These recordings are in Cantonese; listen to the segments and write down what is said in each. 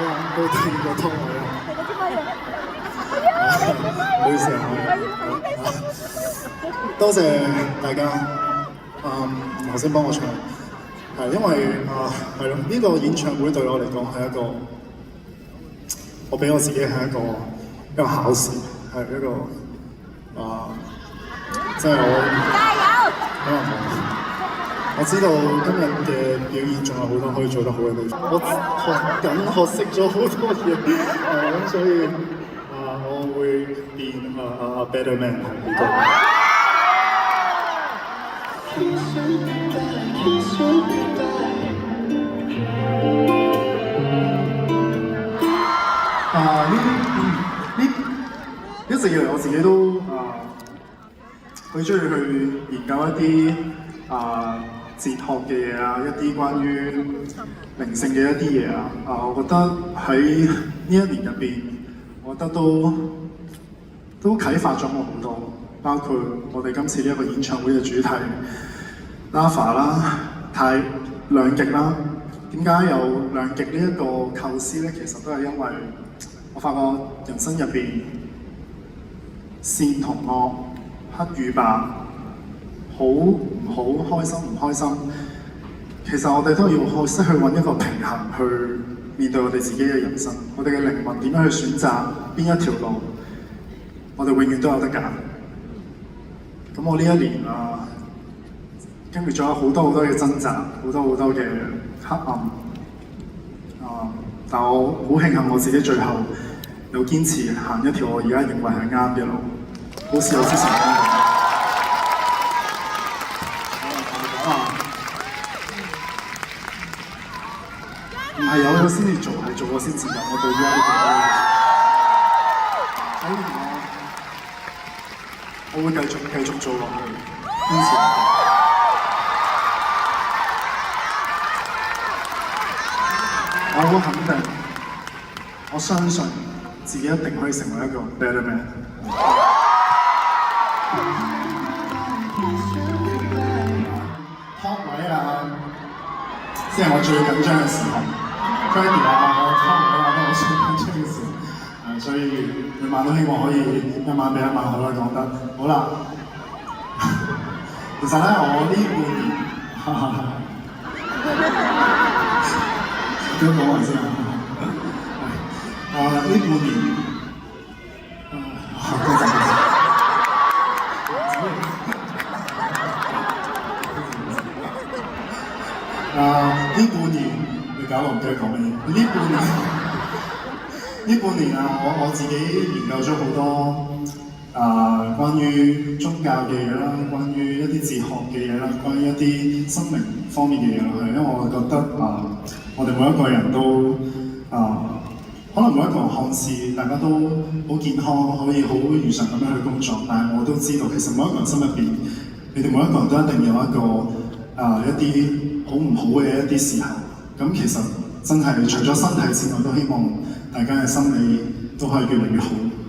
啊，都掂過湯我啦。唔好意思啊，多謝大家。頭先幫我唱，係因為係咯，呢個演唱會對我嚟講係一個，我俾我自己係一個考試，係一個即係我加油！可能我知道今日嘅表演仲有好多可以做得好嘅地方，我學識咗好多嘢，咁所以我會變better man 喺呢度。一直以來我自己都好中意去研究一啲哲學嘅嘢啊，一啲關於靈性嘅一啲嘢啊。我覺得喺呢一年入邊，我覺得都啟發咗我好多，包括我哋今次呢一個演唱會嘅主題 Lava 啦、兩極啦。點解有兩極呢一個構思咧？其實都係因為我發覺人生入邊善同惡、黑與白、好唔好、開心唔開心，其實我哋都要學識去揾一個平衡去面對我哋自己嘅人生。我哋嘅靈魂點樣去選擇邊一條路，我哋永遠都有得揀。咁我呢一年經歷咗好多嘅掙扎，好多嘅黑暗，但我好慶幸我自己最後有堅持行一條我而家認為係啱嘅路，好似我之前講唔係有咗先至做，係做咗先至有。我到而家都覺得，所以我會繼續做落去，堅持。我好肯定，我相信自己一定可以成為一個 better man。湯位即係我最緊張嘅時候 ，Freddie 湯位都我最緊張嘅時候，所以每晚都希望可以一晚比一晚好啦，講得好啦。其實咧，我呢半年都講埋先啊！呢半年，多謝。呢半年你搞到唔記得講乜嘢？呢半年我自己研究咗好多關於宗教嘅嘢啦，關於一啲哲學嘅嘢啦，關於一啲生命方面嘅嘢啦，係因為我覺得我哋每一個人都可能每一個人看似大家都好健康，可以好如常咁樣去工作，但係我都知道其實每一個人心入邊，你哋每一個人都一定有一個一啲好唔好嘅一啲時候。咁其實真係除咗身體之外，都希望大家嘅心理都可以越嚟越好，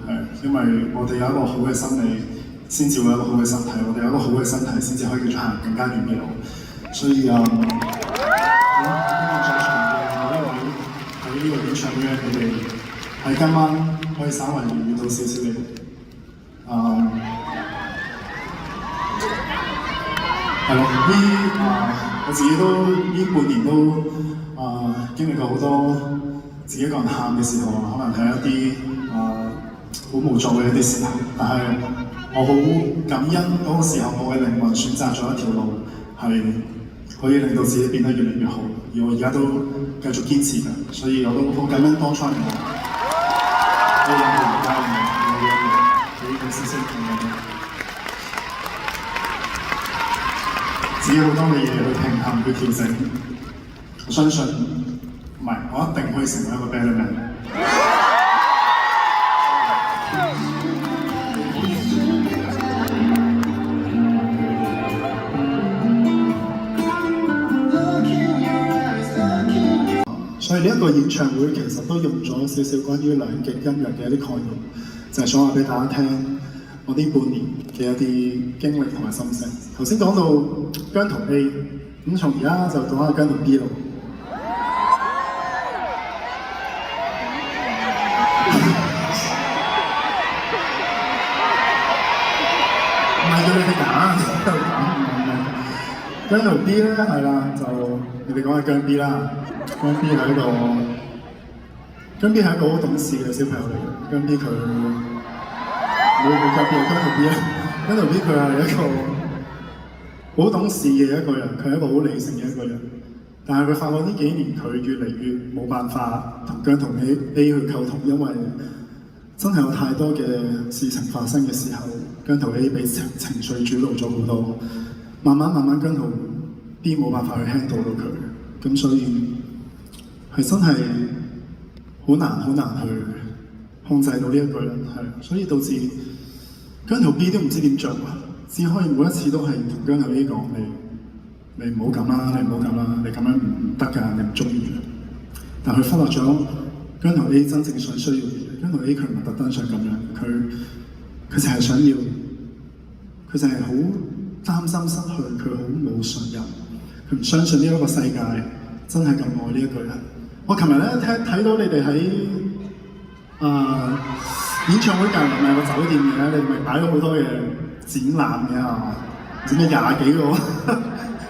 係因為我哋有一個好嘅心理，先至會有一個好嘅身體；我哋有一個好嘅身體，先至可以繼續行更加遠嘅路。所以希望在場嘅每一位喺呢個演唱會嘅你哋，喺今晚可以稍為遇到少少嘅係咯，我自己都呢半年都經歷過好多自己一個人喊嘅時候，可能係一啲好無助嘅一啲時候，但係我好感恩嗰個時候我嘅靈魂選擇咗一條路，係可以令到自己變得越嚟越好，而我而家都繼續堅持緊，所以我都好感恩當初我有人教我，有少少咁樣。自己好多嘅嘢去平衡、去調整，我相信唔係，我一定可以成為一個 better man。所以呢一個演唱會其實都用咗少少關於兩極音樂嘅一啲概念，就係想話俾大家聽我呢半年嘅一啲經歷同埋心聲。頭先講到姜濤 A， 咁從而家就講下姜濤 B 咯。姜濤 B 咧係啦，就你哋講係姜 B 啦，姜 B 係一個好懂事嘅小朋友嚟嘅，姜 B 佢冇姜 B 係姜濤 B 啦，姜濤 B 佢係一個好懂事嘅一個人，佢係一個好理性嘅一個人，但係佢發覺呢幾年佢越嚟越冇辦法同姜濤 A 去溝通，因為真係有太多嘅事情發生嘅時候，姜濤 A 俾情緒主導咗好多。慢慢姜濤 B 冇辦法去 handle 到佢，咁所以係真係好難去控制到呢一個人，係，所以導致姜濤 B 都唔知點做啊，只可以每一次都係同姜濤 A 講你唔好咁啦，你唔好咁啦，你咁樣唔得㗎，你唔中意。但佢忽略咗姜濤 A 真正想需要嘅嘢，姜濤 A 佢唔係特登想咁樣，佢就係想要，佢就係好擔心失去，佢好冇信任，佢唔相信呢一個世界真係咁愛呢一個人。我琴日咧睇到你哋喺演唱會隔離咪有個酒店嘅，你哋咪擺咗好多嘅展覽嘅啊，唔知咩20幾個。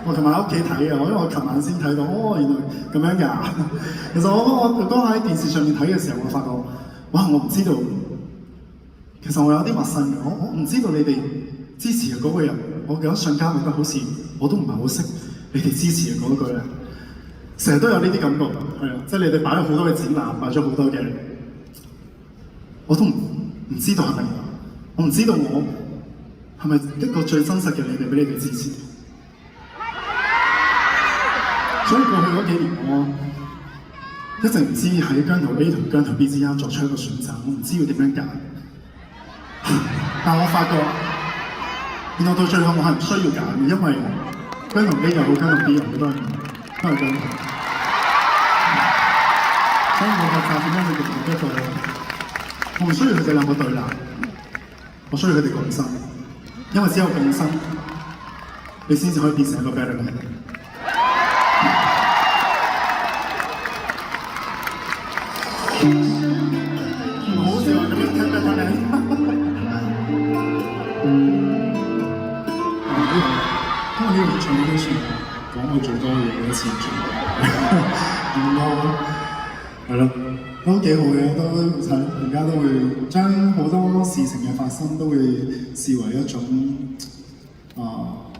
我琴晚喺屋企睇嘅，因為我琴晚先睇到，原來咁樣㗎。其實我當喺電視上面睇嘅時候，我發覺，哇！我唔知道，其實我有啲陌生嘅，我唔知道你哋支持嘅嗰個人，我有一瞬間覺得好似我都唔係好識你哋支持嘅嗰個人，成日都有呢啲感覺，係啊，即係你哋擺咗好多嘅展覽，擺咗好多嘅，我都唔知道係咪，我唔知道我係咪一個最真實嘅你哋俾你哋支持。所以過去嗰幾年，我一直唔知喺姜濤 A 同姜濤 B 之間作出一個選擇，我唔知要點樣揀。但我發覺，原來到最後我係唔需要揀嘅，因為姜濤 A 又好，姜濤 B 又好，都係姜濤。所以我學習點樣去形容一個，我唔需要佢哋兩個對立，我需要佢哋共生，因為只有共生，你先至可以變成一個 better 嘅人。唔好似話咁樣聽得出嚟。因為呢個演唱會都算講過最多嘢嘅一次演唱會，係咯，都幾好嘅，都而家都會將好多事情嘅發生都會視為一種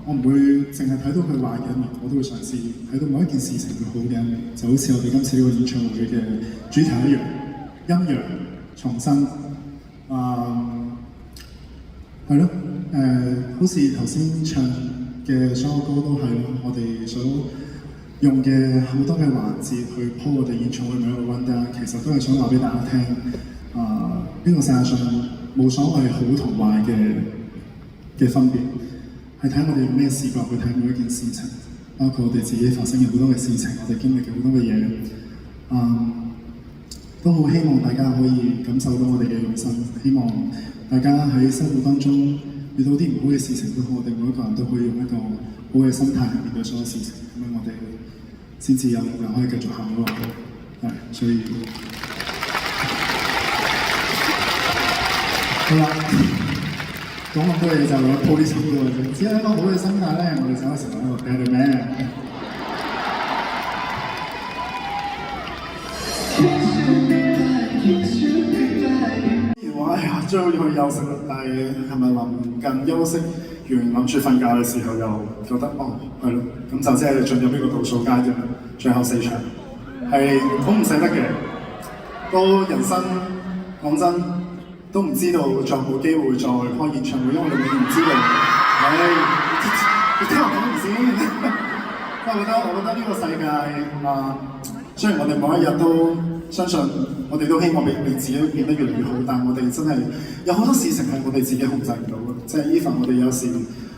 我唔會淨係睇到佢壞嘅一面，我都會嘗試睇到某一件事情嘅好嘅一面，就好似我哋今次呢個演唱會嘅主題一樣，陰陽重生，係咯，好似頭先唱嘅所有歌都係咯，我哋所用嘅好多嘅環節去鋪我哋演唱會每一個 rundown，其實都係想話俾大家聽，呢個世界上冇所謂好同壞嘅分別。係睇我哋用咩視角去睇每一件事情，包括我哋自己發生嘅好多嘅事情，我哋經歷嘅好多嘅嘢，都好希望大家可以感受到我哋嘅用心，希望大家喺生活當中遇到啲唔好嘅事情都好，我哋每一個人都可以用一個好嘅心態去面對所有事情，咁樣我哋先至有力量可以繼續行落去。係，所以好啦。講咁多嘢就鋪啲錢嘅喎，只係一個好嘅心態咧，我哋就可以成為一個 better man。話哎呀，將要去休息啦，但係係咪臨近休息完諗住瞓覺嘅時候，又覺得係咯，咁就即係進入呢個倒數階段，最後4場係好唔捨得嘅，都人生講真。都唔知道再冇機會再開演唱會，因為你永遠唔知道。你聽我講先。我覺得呢個世界雖然我哋每一日都相信，我哋都希望俾自己變得越嚟越好，但我哋真係有好多事情係我哋自己控制唔到嘅。即係呢份我哋有時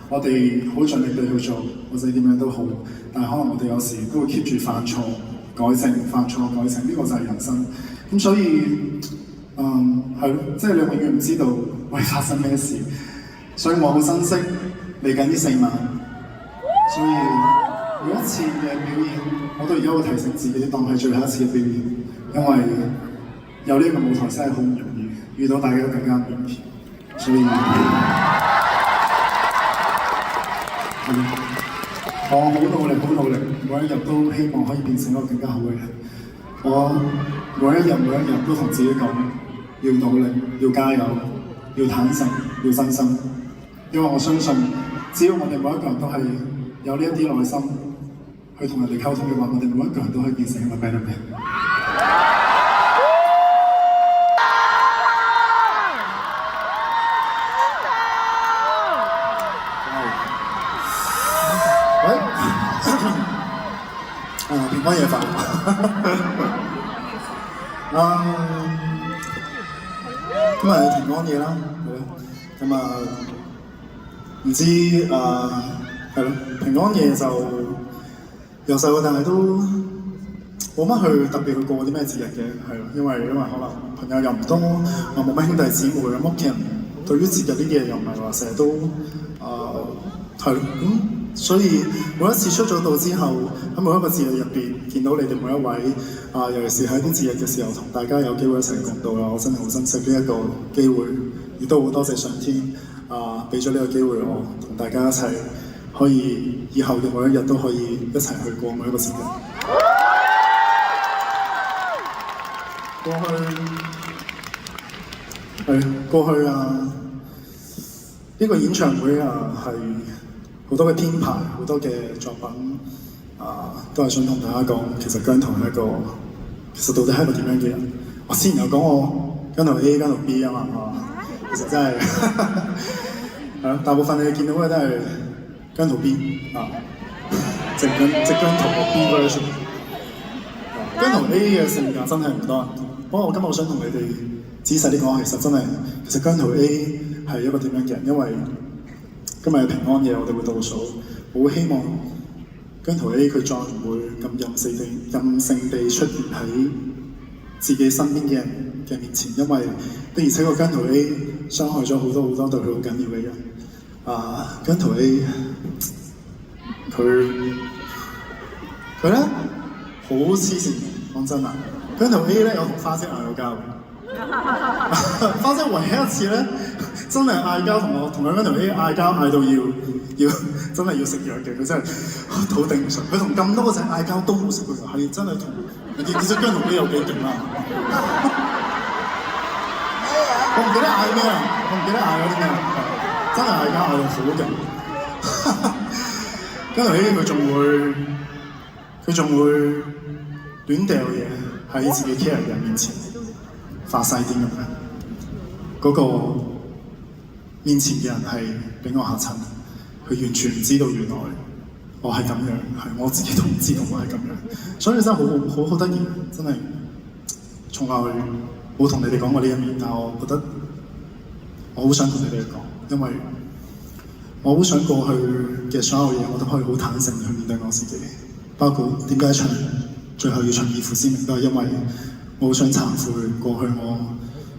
我哋好盡力地去做，或者點樣都好，但係可能我哋有時都會 keep 住犯錯、改正、犯錯、改正，呢個就係人生。咁所以。係咯，即係你永遠唔知道會發生咩事，所以我好珍惜嚟緊呢4晚。所以每一次嘅表演，我都而家會提醒自己當係最後一次嘅表演，因為有呢個舞台真係好唔容易，遇到大家都更加唔容易。所以係咪？我好努力，好努力，每一日都希望可以變成一個更加好嘅人。我每一日都同自己講，要努力，要加油，要坦誠，要真心。因為我相信，只要我哋每一個人都係有呢一啲內心去同人哋溝通嘅話，我哋每一個人都可以變成一個 better man。喂，平安夜快今日係平安夜啦，係咯，咁唔知係咯，平安夜就由細到大都冇乜去特別去過啲咩節日嘅，係咯，因為可能朋友又唔多，又冇乜兄弟姊妹，咁屋企人對於節日呢啲嘢又唔係話成日都係咯，所以每一次出咗道之後，喺每一個節日入邊見到你哋每一位尤其是喺啲節日嘅時候，同大家有機會一齊共度啦，我真係好珍惜呢一個機會，亦都好多謝上天俾咗呢個機會我同大家一齊可以以後嘅每一日都可以一齊去過每一個節日。過去呢個演唱會係好多嘅編排，好多嘅作品都係想同大家講，其實姜濤係一個，其實到底係一個點樣嘅人？我之前有講過姜濤 A、姜濤 B 啊嘛，其實真係係咯，大部分你哋見到嘅都係姜濤 B 直姜濤嘅 B version。姜濤 A 嘅性格真係唔多人見，不過我今日我想同你哋仔細啲講，其實姜濤 A 係一個點樣嘅人，因為今日係平安夜，我哋會倒數，我會希望姜濤 A 佢再唔會咁任性地出現喺自己身邊嘅人嘅面前，因為的而且確姜濤 A 傷害咗好多對佢好緊要嘅人。姜濤 A 佢咧好黐線，講真啊，姜濤 A 咧有同花姐嗌過交。花姐唯一一次咧，真係嗌交同姜濤 A 嗌交嗌到要真係要食藥嘅，佢真係肚頂唔順。佢同咁多個仔嗌交都冇食過藥，係真係同你知姜濤 A 有幾勁啦！我唔記得嗌咩啦，我唔記得嗌嗰啲咩啦，真係嗌交嗌到好勁。姜濤 A 佢仲會亂掉嘢喺自己 care 嘅人面前。發晒癲咁樣，嗰個面前嘅人係俾我嚇親，佢完全唔知道原來我係咁樣，係我自己都唔知道我係咁樣，所以真係好得意，真係從來冇同你哋講過呢一面，但我覺得我好想同你哋講，因為我好想過去嘅所有嘢我都可以好坦誠去面對我自己，包括點解最後要唱義父之名，都係因為我好想懺悔過去我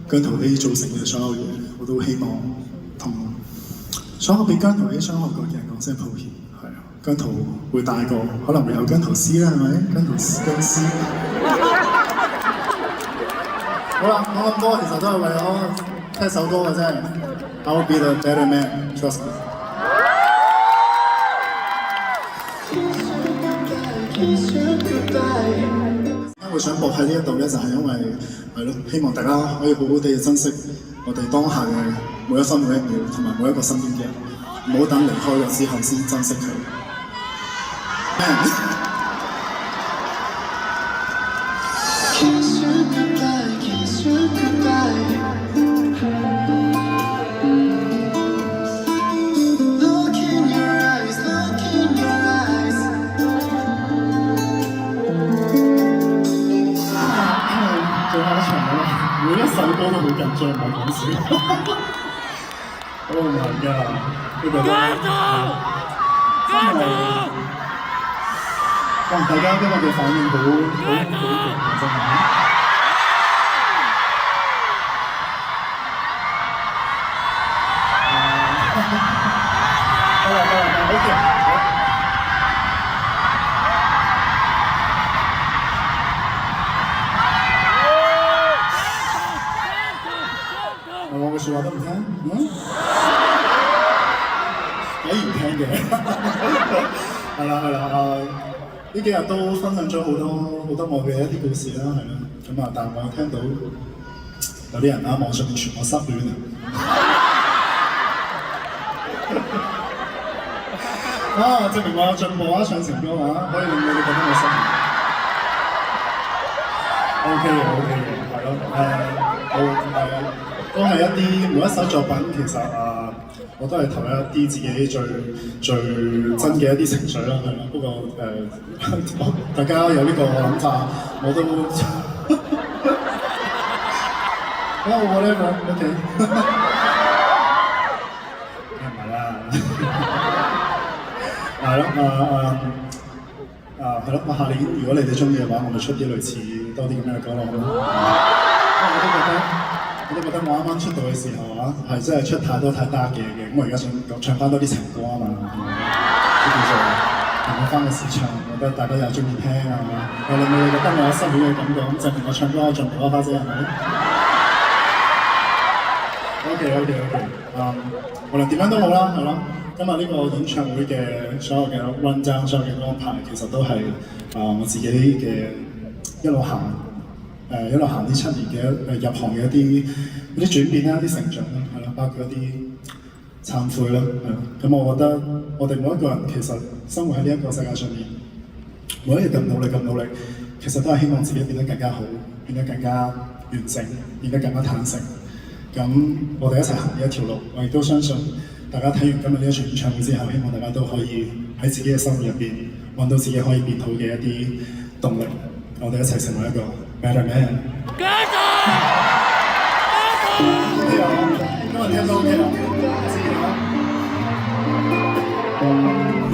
姜濤 A 造成嘅所有嘢，我都希望同所有被姜濤 A 傷害過嘅人講聲抱歉。係啊，姜濤會大個，可能會有姜濤 C 啦，係咪？姜C。好啦，講咁多其實都係為咗聽首歌嘅啫。I'll be the better man, trust me。會想播喺呢一度咧，就係因為係咯，希望大家可以好好地珍惜我哋當下嘅每一分每一秒，同埋每一個身邊嘅人，唔好等離開咗之後先珍惜佢。每一首歌都好緊張，唔係講笑。Oh my god！ 呢個都真係，哇！大家今日嘅反應好勁，真係。好嘅。我嘅説話都唔聽，竟然聽嘅。呢幾日都分享咗好多我嘅一啲故事啦，係啦。咁啊，但係我有聽到有啲人喺網上面傳我失戀啊！證明我有進步啊，唱成歌啊，可以令你哋覺得我失戀。OK 嘅，係咯，都係一啲每一首作品其實我都係投入一啲自己最真嘅一啲情緒啦，係啦。不過大家有呢個諗法，我都whatever，OK，唔係啦，係咯，係咯，下年如果你哋中意嘅話，我咪出啲類似多啲咁樣嘅歌咯，好唔好？我都覺得我啱啱出道嘅時候係真係出太多太 dark 嘅嘢，咁我而家想唱翻多啲情歌啊嘛，都叫做平衡翻個市場，我覺得大家又中意聽啊嘛，又令你覺得我有失戀嘅感覺，咁證明我唱歌我進步咗花姐係咪 ？OK， 無論點樣都好啦，係咯。今日呢個演唱會嘅所有嘅 run down 所有嘅安排，其實都係我自己嘅一路行呢7年嘅入行嘅一啲轉變啦，一啲成長啦，係啦，包括一啲懺悔啦，係啦。咁我覺得我哋每一個人其實生活喺呢一個世界上面，每一日咁努力，其實都係希望自己變得更加好，變得更加完整，變得更加坦誠。咁我哋一齊行呢一條路，我亦都相信大家睇完今日呢一場演唱會之後，希望大家都可以喺自己嘅生活入邊揾到自己可以變好嘅一啲動力。我哋一齊成為一個 better man。加油！今日聽到 OK 啦，自己啦。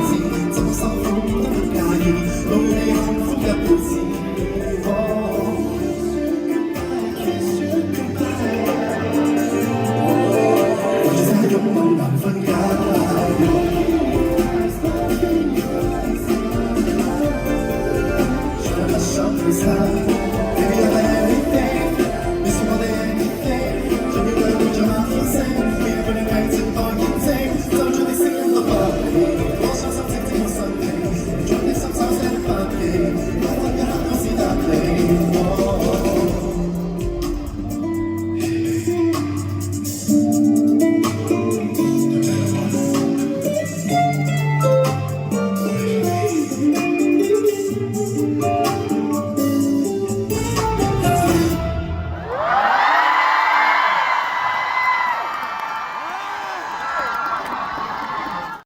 自然怎麼辛苦都不介意。